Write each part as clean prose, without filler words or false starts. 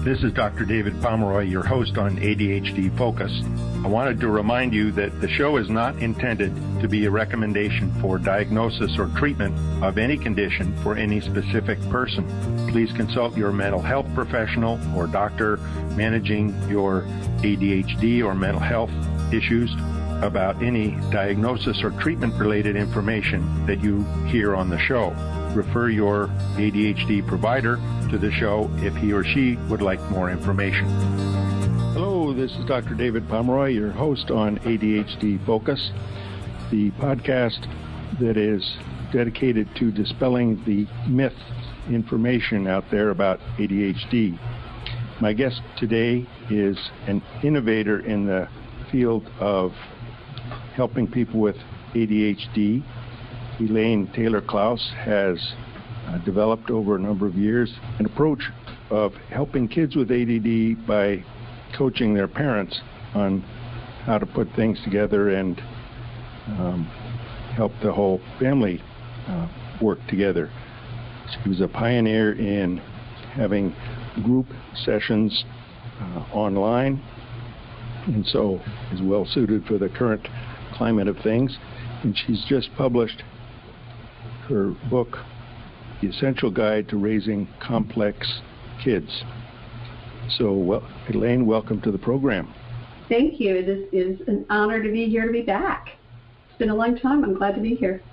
This is Dr. David Pomeroy, your host on ADHD Focus. I wanted to remind you that the show is not intended to be a recommendation for diagnosis or treatment of any condition for any specific person. Please consult your mental health professional or doctor managing your ADHD or mental health issues about any diagnosis or treatment-related information that you hear on the show. Refer your ADHD provider to the show if he or she would like more information. Hello, this is Dr. David Pomeroy, your host on ADHD Focus, the podcast that is dedicated to dispelling the myth information out there about ADHD. My guest today is an innovator in the field of helping people with ADHD. Elaine Taylor-Klaus has developed over a number of years an approach of helping kids with ADD by coaching their parents on how to put things together and help the whole family work together. She was a pioneer in having group sessions online, and so is well suited for the current climate of things. And she's just published her book, The Essential Guide to Raising Complex Kids. So, Elaine, welcome to the program. Thank you. It is an honor to be here, to be back. It's been a long time. I'm glad to be here.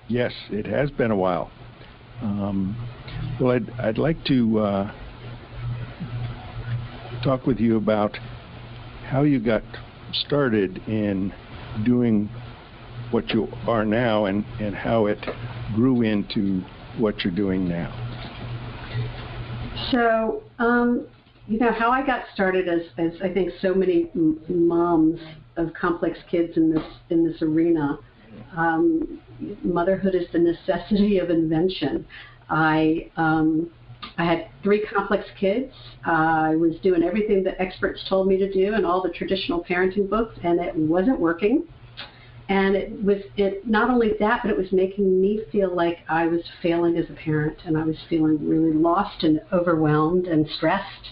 Yes, it has been a while. Well, I'd like to talk with you about how you got started in doing what you are now and how it grew into what you're doing now. So, how I got started as I think so many moms of complex kids in this arena, motherhood is the necessity of invention. I had 3 complex kids. I was doing everything that experts told me to do and all the traditional parenting books, and it wasn't working. And it not only that, but it was making me feel like I was failing as a parent, and I was feeling really lost and overwhelmed and stressed.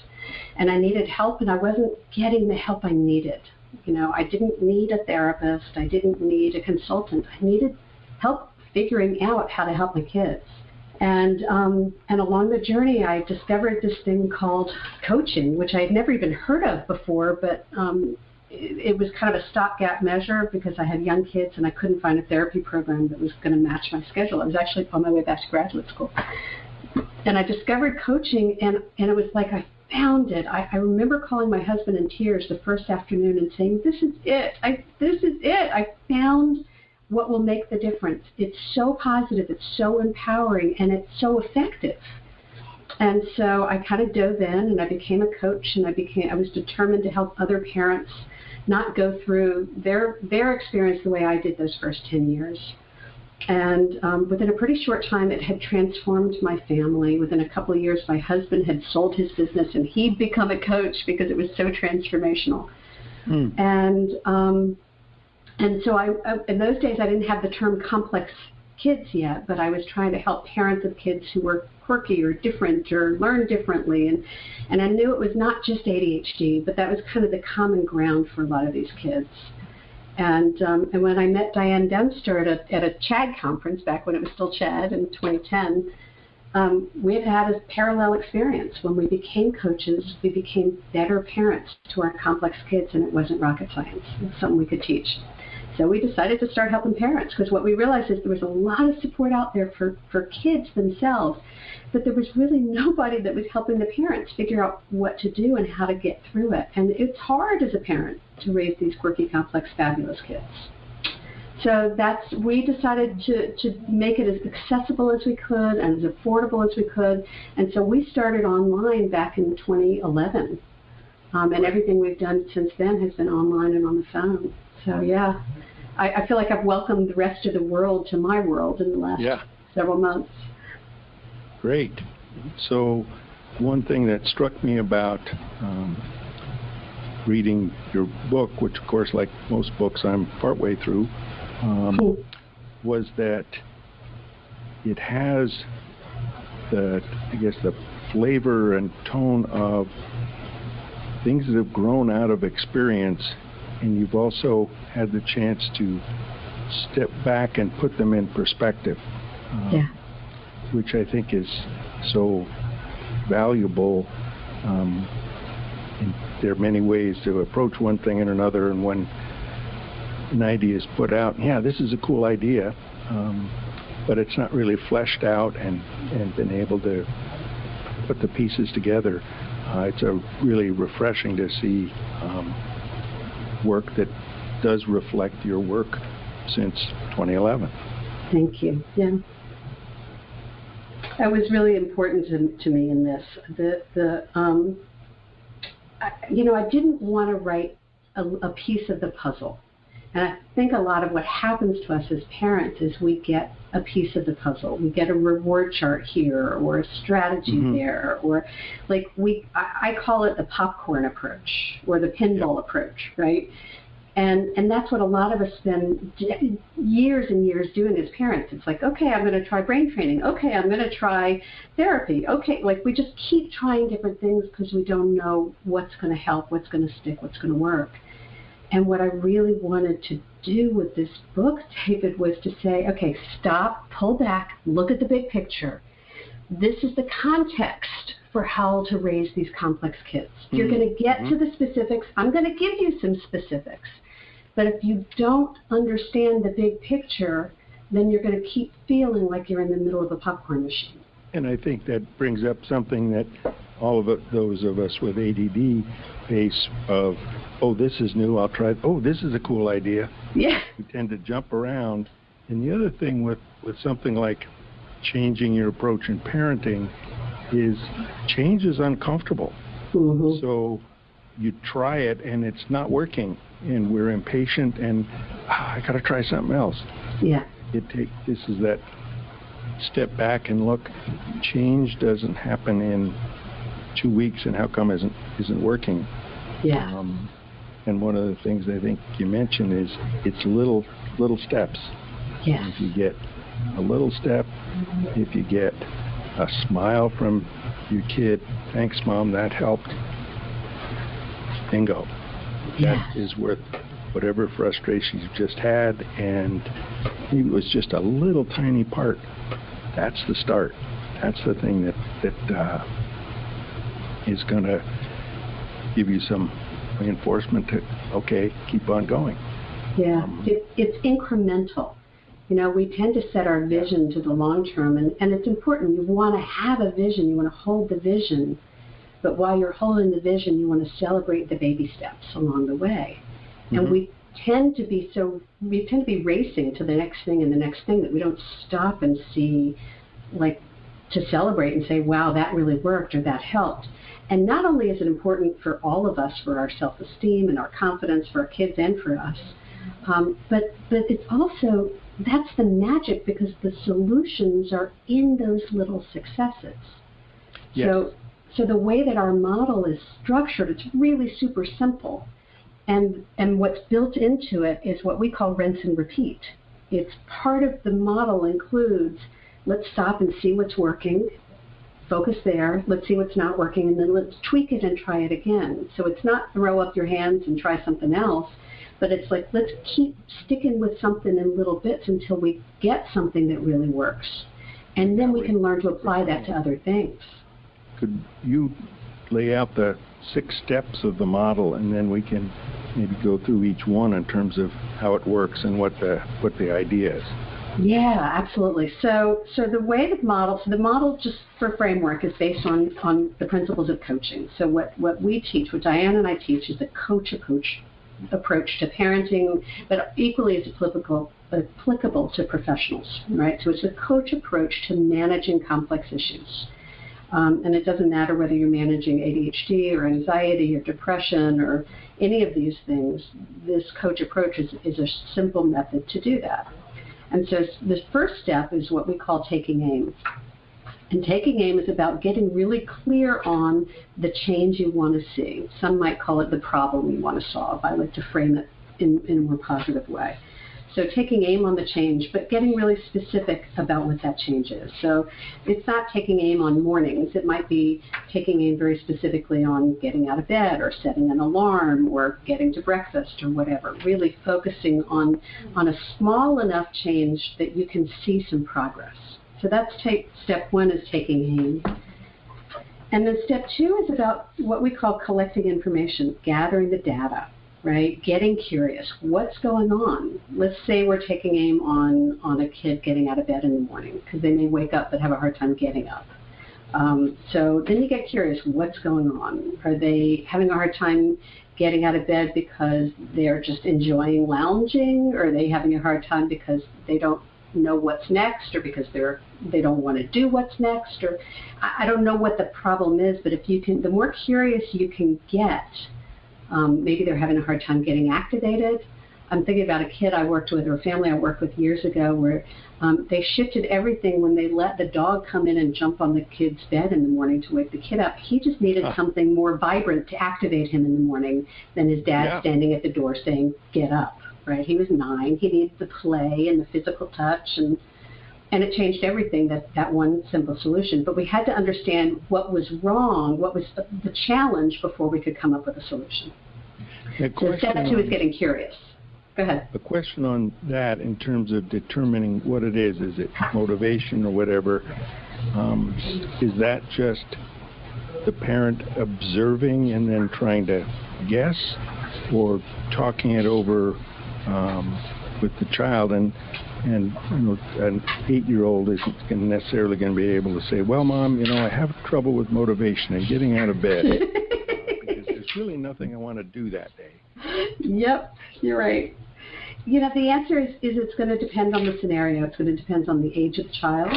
And I needed help, and I wasn't getting the help I needed. I didn't need a therapist. I didn't need a consultant. I needed help figuring out how to help my kids. And along the journey, I discovered this thing called coaching, which I had never even heard of before, but it was kind of a stopgap measure because I had young kids and I couldn't find a therapy program that was going to match my schedule. I was actually on my way back to graduate school. And I discovered coaching, and it was like I found it. I remember calling my husband in tears the first afternoon and saying, this is it. I found what will make the difference. It's so positive, it's so empowering, and it's so effective. And so I kind of dove in, and I became a coach, and I was determined to help other parents not go through their experience the way I did those first 10 years. And within a pretty short time, it had transformed my family. Within a couple of years, my husband had sold his business, and he'd become a coach because it was so transformational. And so in those days, I didn't have the term complex kids yet, but I was trying to help parents of kids who were quirky or different or learn differently. And I knew it was not just ADHD, but that was kind of the common ground for a lot of these kids. And when I met Diane Dempster at a CHAD conference, back when it was still CHAD in 2010, we had a parallel experience. When we became coaches, we became better parents to our complex kids, and it wasn't rocket science. It was something we could teach. So we decided to start helping parents, because what we realized is there was a lot of support out there for kids themselves, but there was really nobody that was helping the parents figure out what to do and how to get through it. And it's hard as a parent to raise these quirky, complex, fabulous kids. So we decided to make it as accessible as we could and as affordable as we could. And so we started online back in 2011. And everything we've done since then has been online and on the phone. So, yeah, I feel like I've welcomed the rest of the world to my world in the last several months. Great. So one thing that struck me about reading your book, which, of course, like most books, I'm partway through, was that it has the flavor and tone of things that have grown out of experience, and you've also had the chance to step back and put them in perspective, which I think is so valuable. And there are many ways to approach one thing and another, and when an idea is put out, this is a cool idea, but it's not really fleshed out and been able to put the pieces together. It's really refreshing to see work that does reflect your work since 2011. Thank you. Yeah. That was really important to me in this. I didn't want to write a piece of the puzzle. And I think a lot of what happens to us as parents is we get a piece of the puzzle. We get a reward chart here or a strategy there, or I call it the popcorn approach or the pinball approach, right? And that's what a lot of us spend years and years doing as parents. It's like, okay, I'm going to try brain training. Okay, I'm going to try therapy. Okay, we just keep trying different things because we don't know what's going to help, what's going to stick, what's going to work. And what I really wanted to do with this book, David, was to say, okay, stop, pull back, look at the big picture. This is the context for how to raise these complex kids. You're going to get to the specifics. I'm going to give you some specifics. But if you don't understand the big picture, then you're going to keep feeling like you're in the middle of a popcorn machine. And I think that brings up something that all of those of us with ADD face of, this is new, I'll try it. This is a cool idea. Yeah. We tend to jump around. And the other thing with something like changing your approach in parenting is change is uncomfortable. So you try it and it's not working, and we're impatient and I got to try something else. Yeah. This is that step back and look. Change doesn't happen in 2 weeks, and how come isn't working? Yeah. And one of the things I think you mentioned is it's little steps. Yes. If you get a little step, if you get a smile from your kid, thanks mom, that helped, bingo. Yes. That is worth whatever frustrations you've just had, and maybe it was just a little tiny part. That's the start. That's the thing that is going to give you some reinforcement to, okay, keep on going. Yeah, it's incremental. We tend to set our vision to the long term, and it's important. You want to have a vision. You want to hold the vision. But while you're holding the vision, you want to celebrate the baby steps along the way. And we tend to be racing to the next thing and the next thing, that we don't stop and see, to celebrate and say, wow, that really worked or that helped. And not only is it important for all of us, for our self-esteem and our confidence, for our kids and for us, but it's also, that's the magic, because the solutions are in those little successes. Yes. So the way that our model is structured, it's really super simple. And what's built into it is what we call rinse and repeat. It's part of the model includes, let's stop and see what's working, focus there, let's see what's not working, and then let's tweak it and try it again. So it's not throw up your hands and try something else, but it's like, let's keep sticking with something in little bits until we get something that really works. And then we can learn to apply that to other things. Could you lay out the 6 steps of the model, and then we can maybe go through each one in terms of how it works and what the idea is? Yeah, absolutely. So the way the model, just for framework, is based on the principles of coaching. So what we teach, what Diane and I teach, is a coach approach to parenting, but equally as applicable to professionals, right? So it's a coach approach to managing complex issues. And it doesn't matter whether you're managing ADHD or anxiety or depression or any of these things. This coach approach is a simple method to do that. And so the first step is what we call taking aim. And taking aim is about getting really clear on the change you want to see. Some might call it the problem you want to solve. I like to frame it in a more positive way. So taking aim on the change, but getting really specific about what that change is. So it's not taking aim on mornings. It might be taking aim very specifically on getting out of bed or setting an alarm or getting to breakfast or whatever, really focusing on a small enough change that you can see some progress. So that's step one, is taking aim. And then step two is about what we call collecting information, gathering the data. Right? Getting curious. What's going on? Let's say we're taking aim on a kid getting out of bed in the morning because they may wake up but have a hard time getting up. So then you get curious. What's going on? Are they having a hard time getting out of bed because they're just enjoying lounging? Or are they having a hard time because they don't know what's next, or because they don't want to do what's next? Or I don't know what the problem is, but if you can, the more curious you can get, maybe they're having a hard time getting activated. I'm thinking about a kid I worked with, or a family I worked with years ago, where they shifted everything when they let the dog come in and jump on the kid's bed in the morning to wake the kid up. He just needed something more vibrant to activate him in the morning than his dad standing at the door saying, get up, right? He was 9. He needed the play and the physical touch, and it changed everything, that one simple solution. But we had to understand what was wrong, what was the challenge, before we could come up with a solution. So step two is getting curious. Go ahead. A question on that in terms of determining what it is. Is it motivation or whatever? Is that just the parent observing and then trying to guess, or talking it over with the child? And an 8-year-old isn't necessarily going to be able to say, well, Mom, I have trouble with motivation and getting out of bed because there's really nothing I want to do that day. Yep, you're right. The answer is it's going to depend on the scenario. It's going to depend on the age of the child.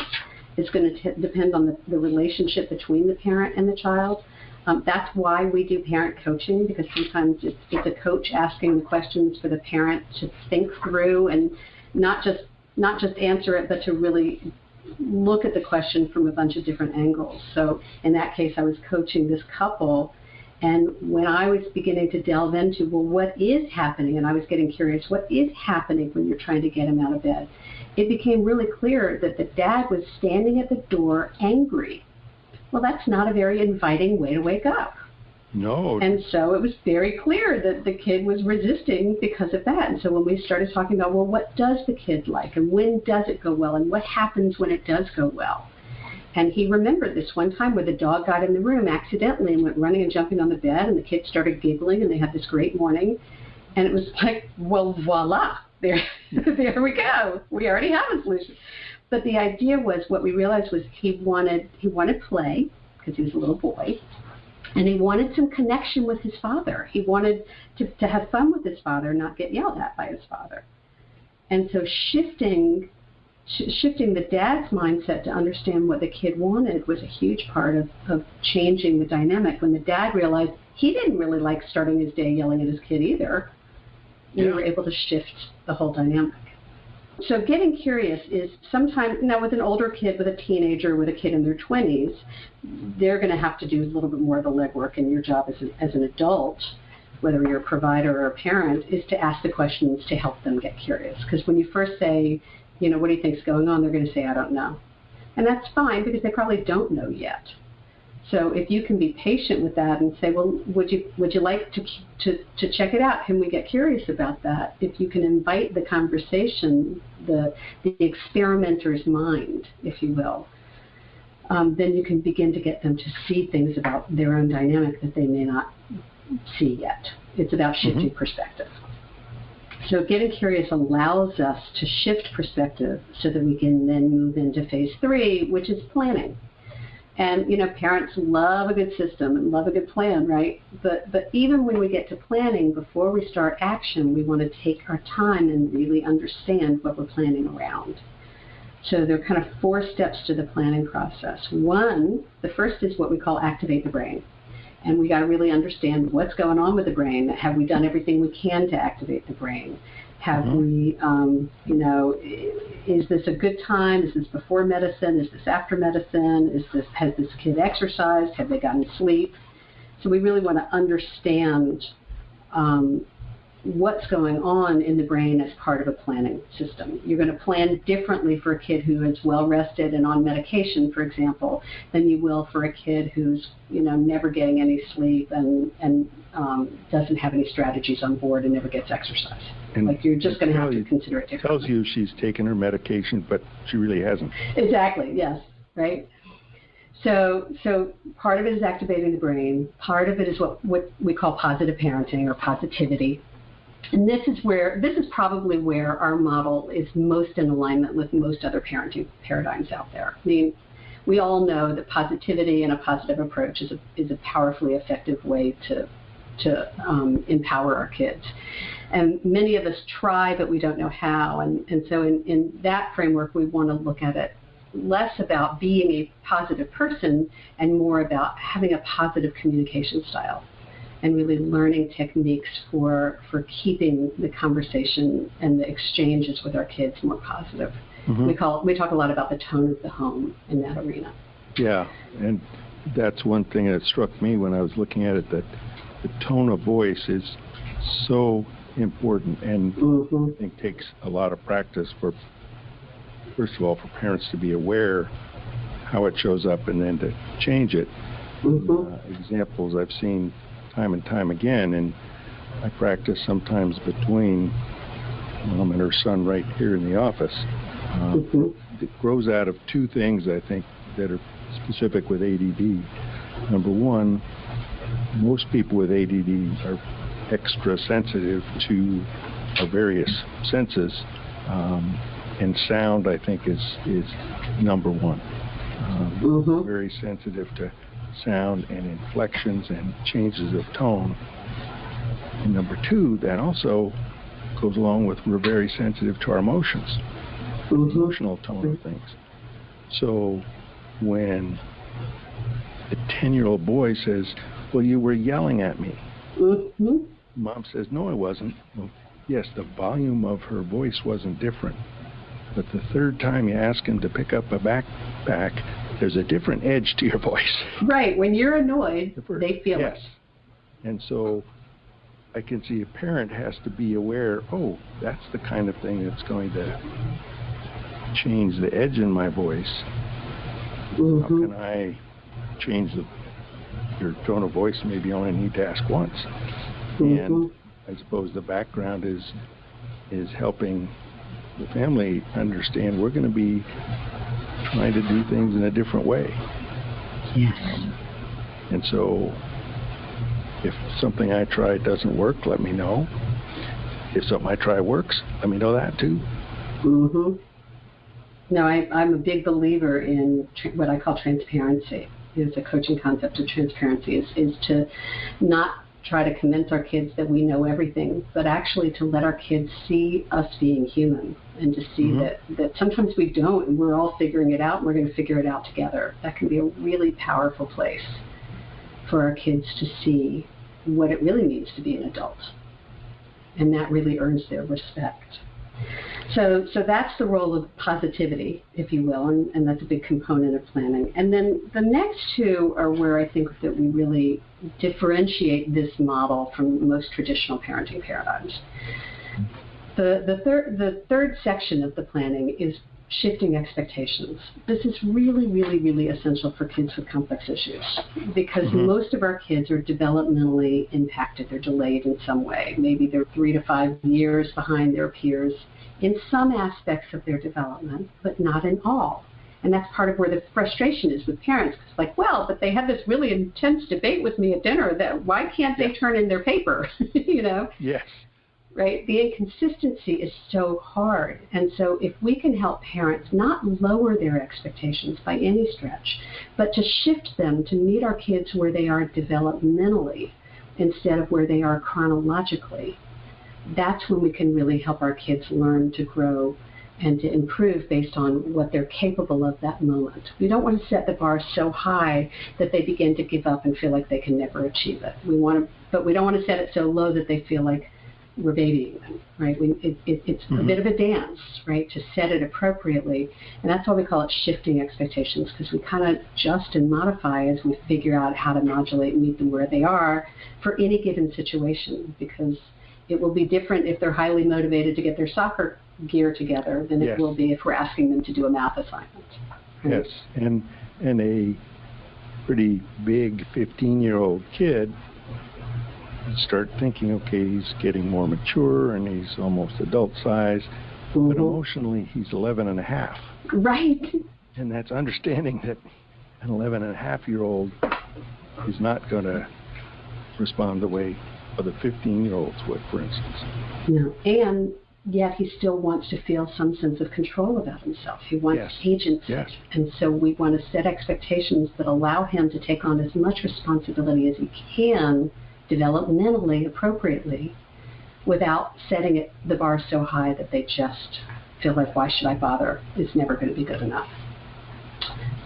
It's going to depend on the relationship between the parent and the child. That's why we do parent coaching, because sometimes it's a coach asking the questions for the parent to think through and not just answer it, but to really look at the question from a bunch of different angles. So in that case, I was coaching this couple, and when I was beginning to delve into, well, what is happening, and I was getting curious, what is happening when you're trying to get him out of bed, it became really clear that the dad was standing at the door angry. Well, that's not a very inviting way to wake up. No. And so it was very clear that the kid was resisting because of that. And so when we started talking about, well, what does the kid like, and when does it go well, and what happens when it does go well? And he remembered this one time where the dog got in the room accidentally and went running and jumping on the bed, and the kid started giggling, and they had this great morning. And it was like, well, voila, there we go. We already have a solution. But the idea was, what we realized was he wanted play, because he was a little boy. And he wanted some connection with his father. He wanted to have fun with his father, not get yelled at by his father. And so shifting the dad's mindset to understand what the kid wanted was a huge part of changing the dynamic. When the dad realized he didn't really like starting his day yelling at his kid either, we were able to shift the whole dynamic. So getting curious is sometimes, now with an older kid, with a teenager, with a kid in their 20s, they're going to have to do a little bit more of the legwork, and your job as an adult, whether you're a provider or a parent, is to ask the questions to help them get curious. Because when you first say, what do you think's going on, they're going to say, I don't know. And that's fine, because they probably don't know yet. So if you can be patient with that and say, well, would you like to check it out? Can we get curious about that? If you can invite the conversation, the experimenter's mind, if you will, then you can begin to get them to see things about their own dynamic that they may not see yet. It's about shifting perspective. So getting curious allows us to shift perspective so that we can then move into phase 3, which is planning. And, parents love a good system and love a good plan, right? But even when we get to planning, before we start action, we want to take our time and really understand what we're planning around. So there are kind of 4 steps to the planning process. One, the first is what we call activate the brain. And we got to really understand what's going on with the brain. Have we done everything we can to activate the brain? Have we, is this a good time? Is this before medicine? Is this after medicine? Has this kid exercised? Have they gotten sleep? So we really want to understand what's going on in the brain as part of a planning system. You're going to plan differently for a kid who is well rested and on medication, for example, than you will for a kid who's, never getting any sleep and doesn't have any strategies on board and never gets exercise. And you're just going to have to consider it differently. Tells you she's taken her medication, but she really hasn't. Exactly. Yes. Right. So part of it is activating the brain. Part of it is what we call positive parenting or positivity. And this is probably where our model is most in alignment with most other parenting paradigms out there. I mean, we all know that positivity and a positive approach is a powerfully effective way to empower our kids. And many of us try, but we don't know how. And so in that framework, we want to look at it less about being a positive person and more about having a positive communication style and really learning techniques for keeping the conversation and the exchanges with our kids more positive. Mm-hmm. We talk a lot about the tone of the home in that arena. Yeah, and that's one thing that struck me when I was looking at it, that the tone of voice is so important, and mm-hmm. I think takes a lot of practice for, first of all, for parents to be aware how it shows up and then to change it. Mm-hmm. Examples I've seen time and time again, and I practice sometimes between Mom and her son right here in the office. Mm-hmm. It grows out of two things, I think, that are specific with ADD. Number one, most people with ADD are extra sensitive to our various senses, and sound, I think, is number one. Mm-hmm. Very sensitive to sound and inflections and changes of tone. And number two, that also goes along with, we're very sensitive to our emotions, mm-hmm. the emotional tone of things. So when a 10-year-old boy says, well, you were yelling at me, mm-hmm. Mom says, no, I wasn't. Well, yes, the volume of her voice wasn't different. But the third time you ask him to pick up a backpack, there's a different edge to your voice. Right. When you're annoyed, they feel it. And so I can see a parent has to be aware, oh, that's the kind of thing that's going to change the edge in my voice. Mm-hmm. How can I change your tone of voice? Maybe you only need to ask once. Mm-hmm. And I suppose the background is helping the family understand we're going to be trying to do things in a different way. Yes. And so if something I try doesn't work, let me know. If something I try works, let me know that too. Mm-hmm. No, I'm a big believer in what I call transparency. It's a coaching concept of transparency is to not try to convince our kids that we know everything, but actually to let our kids see us being human and to see mm-hmm. that sometimes we don't, and we're all figuring it out, and we're going to figure it out together. That can be a really powerful place for our kids to see what it really means to be an adult. And that really earns their respect. So that's the role of positivity, if you will, and that's a big component of planning. And then the next two are where I think that we really differentiate this model from most traditional parenting paradigms. The third section of the planning is shifting expectations. This is really, really, really essential for kids with complex issues because mm-hmm. most of our kids are developmentally impacted. They're delayed in some way. Maybe they're 3 to 5 years behind their peers in some aspects of their development, but not in all. And that's part of where the frustration is with parents. It's like, well, but they had this really intense debate with me at dinner that why can't they turn in their paper, you know? Yes. Right? The inconsistency is so hard. And so if we can help parents not lower their expectations by any stretch, but to shift them to meet our kids where they are developmentally instead of where they are chronologically, that's when we can really help our kids learn to grow and to improve based on what they're capable of that moment. We don't want to set the bar so high that they begin to give up and feel like they can never achieve it. But we don't want to set it so low that they feel like we're babying them, right? It's mm-hmm. a bit of a dance, right, to set it appropriately. And that's why we call it shifting expectations, because we kind of adjust and modify as we figure out how to modulate and meet them where they are for any given situation. Because It will be different if they're highly motivated to get their soccer gear together than it will be if we're asking them to do a math assignment. Right? Yes, and a pretty big 15-year-old kid start thinking, okay, he's getting more mature and he's almost adult size, but emotionally he's 11 and a half. Right. And that's understanding that an 11 and a half-year-old is not going to respond the way other 15-year-olds would, for instance. No. And yet he still wants to feel some sense of control about himself. He wants agency. Yes. And so we want to set expectations that allow him to take on as much responsibility as he can developmentally appropriately without setting the bar so high that they just feel like, why should I bother? It's never going to be good enough.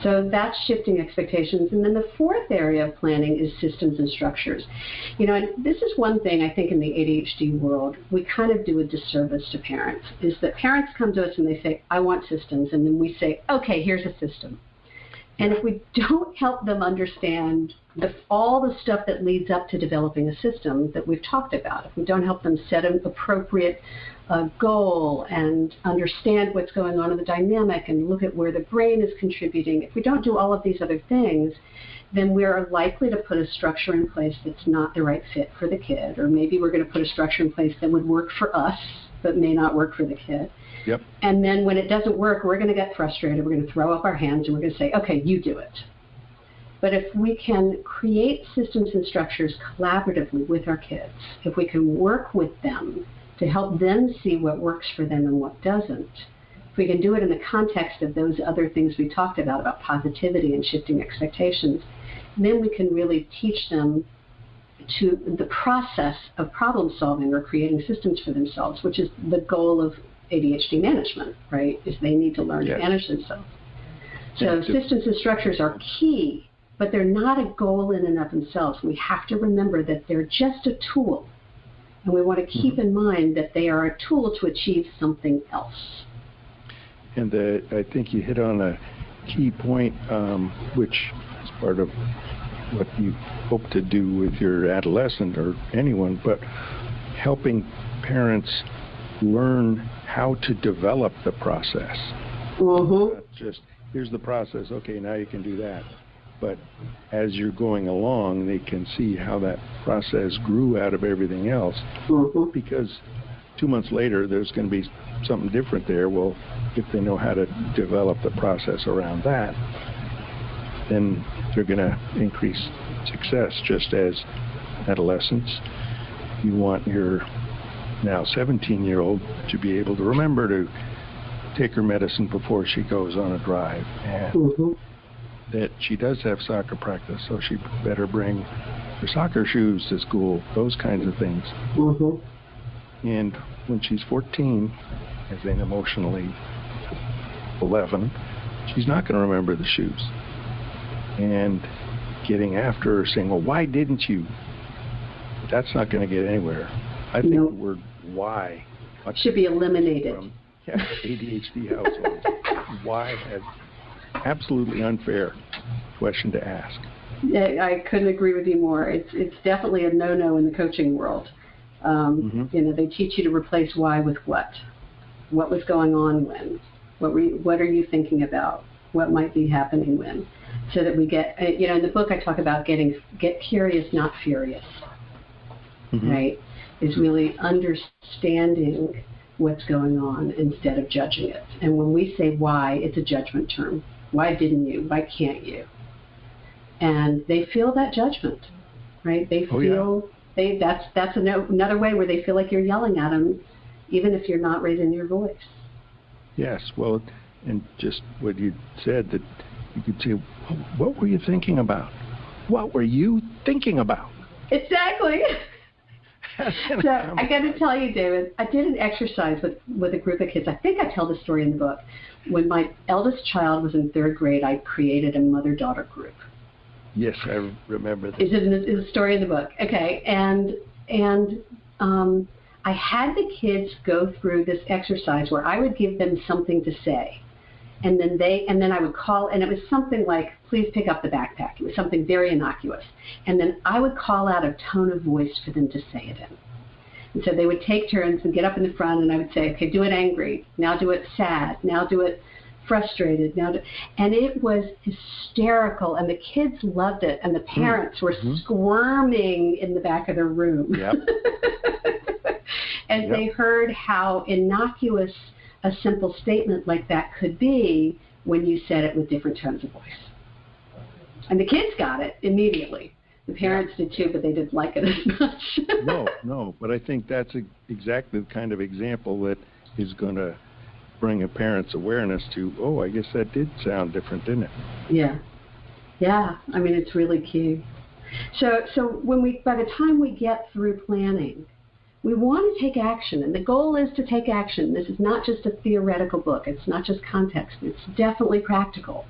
So that's shifting expectations. And then the fourth area of planning is systems and structures. You know, and this is one thing I think in the ADHD world, we kind of do a disservice to parents, is that parents come to us and they say, I want systems. And then we say, okay, here's a system. And if we don't help them understand all the stuff that leads up to developing a system that we've talked about, if we don't help them set an appropriate goal and understand what's going on in the dynamic and look at where the brain is contributing, if we don't do all of these other things, then we're likely to put a structure in place that's not the right fit for the kid, or maybe we're going to put a structure in place that would work for us but may not work for the kid. Yep. And then when it doesn't work, we're going to get frustrated. We're going to throw up our hands and we're going to say, okay, you do it. But if we can create systems and structures collaboratively with our kids, if we can work with them to help them see what works for them and what doesn't, if we can do it in the context of those other things we talked about positivity and shifting expectations, then we can really teach them to the process of problem solving or creating systems for themselves, which is the goal of ADHD management, right? Is they need to learn to manage themselves. So systems and structures are key, but they're not a goal in and of themselves. We have to remember that they're just a tool. And we want to keep in mind that they are a tool to achieve something else. And I think you hit on a key point, which is part of what you hope to do with your adolescent or anyone, but helping parents learn how to develop the process. Not just, here's the process, okay, now you can do that. But as you're going along, they can see how that process grew out of everything else. Because 2 months later, there's going to be something different there. Well, if they know how to develop the process around that, then they're going to increase success. Just as adolescents, you want your now 17-year-old to be able to remember to take her medicine before she goes on a drive, and that she does have soccer practice, so she better bring her soccer shoes to school, those kinds of things. And when she's 14, as in emotionally 11, she's not going to remember the shoes. And getting after her, saying, well, why didn't you? That's not going to get anywhere. I think the word why should be eliminated. From ADHD households. Why is absolutely unfair question to ask. Yeah, I couldn't agree with you more. It's definitely a no-no in the coaching world. You know, they teach you to replace why with what. What was going on when? What are you thinking about? What might be happening when? So that we get, you know, in the book I talk about get curious, not furious. Right? Is really understanding what's going on instead of judging it. And when we say why, it's a judgment term. Why didn't you? Why can't you? And they feel that judgment, right? They feel that's another way where they feel like you're yelling at them, even if you're not raising your voice. Yes, well, and just what you said, that you could say, what were you thinking about? What were you thinking about? Exactly. So I got to tell you, David, I did an exercise with a group of kids. I think I tell the story in the book. When my eldest child was in 3rd grade, I created a mother-daughter group. Yes, I remember that. Is a story in the book? Okay, and I had the kids go through this exercise where I would give them something to say, and then I would call, and it was something like, please pick up the backpack. It was something very innocuous. And then I would call out a tone of voice for them to say it in. And so they would take turns and get up in the front, and I would say, okay, do it angry. Now do it sad. Now do it frustrated. And it was hysterical, and the kids loved it, and the parents were squirming in the back of their room. Yep. As they heard how innocuous a simple statement like that could be when you said it with different tones of voice. And the kids got it immediately. The parents did too, but they didn't like it as much. No, but I think that's exactly the kind of example that is going to bring a parent's awareness to, oh, I guess that did sound different, didn't it? Yeah. I mean, it's really key. So by the time we get through planning, we want to take action, and the goal is to take action. This is not just a theoretical book. It's not just context. It's definitely practical.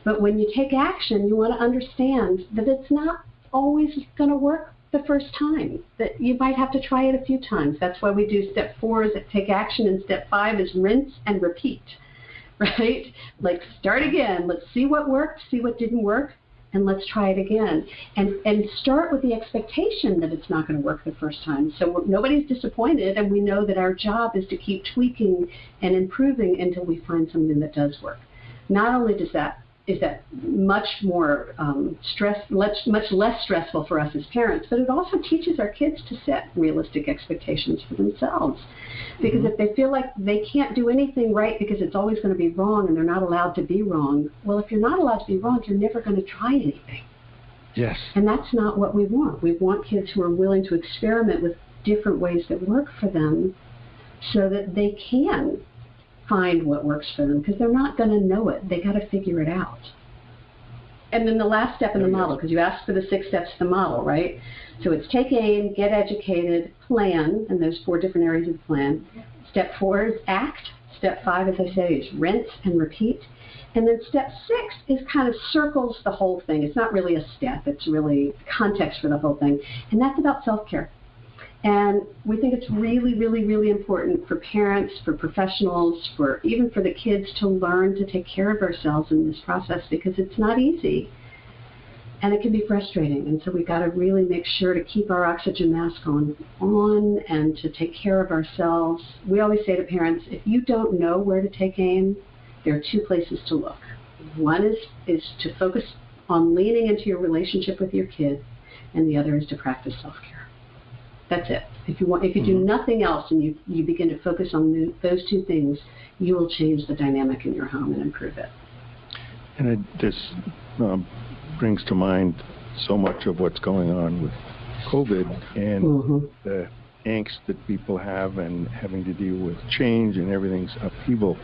But when you take action, you want to understand that it's not always going to work the first time, that you might have to try it a few times. That's why we do step 4 is take action, and step 5 is rinse and repeat, right? Like, start again. Let's see what worked, see what didn't work, and let's try it again. And start with the expectation that it's not going to work the first time. So nobody's disappointed, and we know that our job is to keep tweaking and improving until we find something that does work. Not only is that much more much less stressful for us as parents, but it also teaches our kids to set realistic expectations for themselves. Because if they feel like they can't do anything right because it's always going to be wrong and they're not allowed to be wrong, well, if you're not allowed to be wrong, you're never going to try anything. Yes. And that's not what we want. We want kids who are willing to experiment with different ways that work for them so that they can find what works for them, because they're not going to know it. They got to figure it out. And then the last step in the model, because you asked for the 6 steps of the model, right? So it's take aim, get educated, plan, and there's 4 different areas of the plan. Step 4 is act. Step 5, as I say, is rinse and repeat. And then step 6 is kind of circles the whole thing. It's not really a step. It's really context for the whole thing. And that's about self-care. And we think it's really, really, really important for parents, for professionals, even for the kids to learn to take care of ourselves in this process, because it's not easy and it can be frustrating. And so we've got to really make sure to keep our oxygen mask on and to take care of ourselves. We always say to parents, if you don't know where to take aim, there are 2 places to look. One is to focus on leaning into your relationship with your kid, and the other is to practice self-care. That's it. If you do nothing else and you begin to focus on those 2 things, you will change the dynamic in your home and improve it. And this brings to mind so much of what's going on with COVID and the angst that people have and having to deal with change, and everything's upheaval.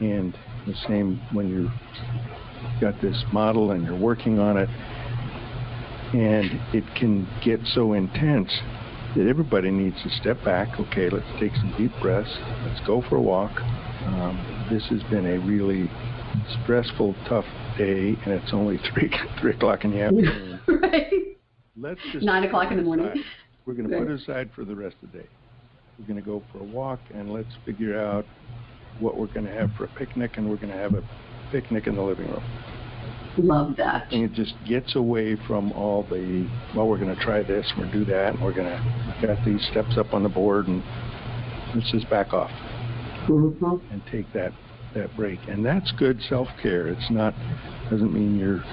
And the same when you've got this model and you're working on it, and it can get so intense that everybody needs to step back. Okay, let's take some deep breaths. Let's go for a walk. This has been a really stressful, tough day, and it's only 3 o'clock in the afternoon. Right. Let's just 9 o'clock in the morning. We're going to put it aside for the rest of the day. We're going to go for a walk, and let's figure out what we're going to have for a picnic, and we're going to have a picnic in the living room. Love that. And it just gets away from all the, well, we're going to try this, we're going to do that, and we've got these steps up on the board, and let's just back off and take that break. And that's good self-care. It's not, doesn't mean you're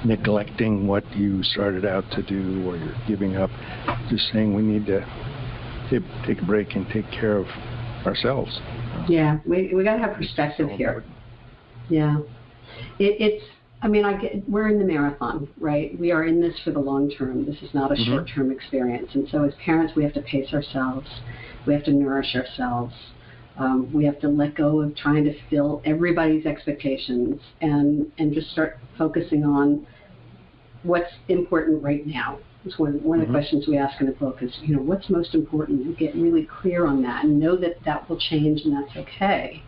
neglecting what you started out to do, or you're giving up. Just saying we need to take a break and take care of ourselves. Yeah, we got to have perspective here. Yeah. We're in the marathon, right? We are in this for the long term. This is not a short-term experience. And so as parents, we have to pace ourselves. We have to nourish ourselves. We have to let go of trying to fill everybody's expectations and just start focusing on what's important right now. It's one of the questions we ask in the book is, what's most important? And get really clear on that and know that will change, and that's okay.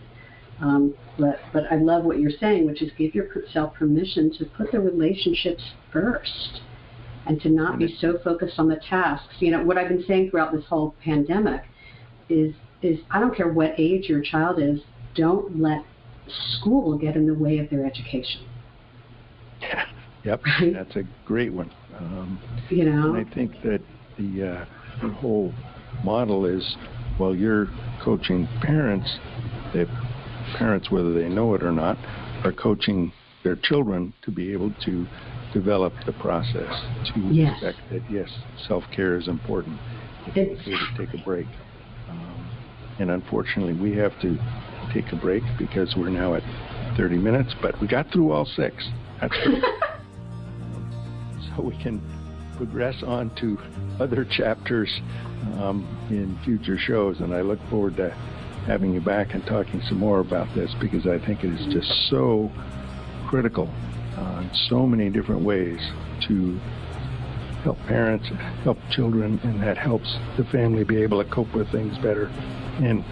But I love what you're saying, which is give yourself permission to put the relationships first and to not be so focused on the tasks. What I've been saying throughout this whole pandemic is I don't care what age your child is, don't let school get in the way of their education. Yep, that's a great one. And I think that the whole model is, while you're coaching parents, the parents, whether they know it or not, are coaching their children to be able to develop the process to respect that, yes, self-care is important. It's okay to take a break. And unfortunately, we have to take a break because we're now at 30 minutes, but we got through all 6. That's good. So we can progress on to other chapters in future shows, and I look forward to having you back and talking some more about this, because I think it is just so critical in so many different ways to help parents, help children, and that helps the family be able to cope with things better. And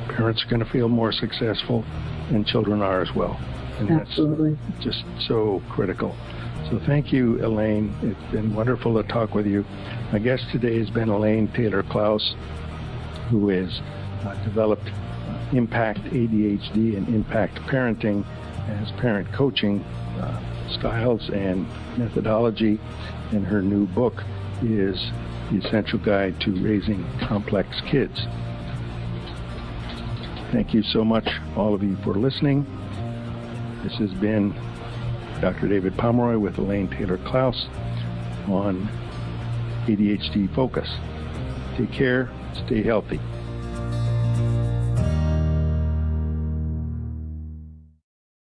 parents are going to feel more successful, and children are as well. And absolutely. That's just so critical. So thank you, Elaine. It's been wonderful to talk with you. My guest today has been Elaine Taylor-Klaus, who has developed Impact ADHD and Impact Parenting as parent coaching styles and methodology. And her new book is The Essential Guide to Raising Complex Kids. Thank you so much, all of you, for listening. This has been Dr. David Pomeroy with Elaine Taylor-Klaus on ADHD Focus. Take care, stay healthy.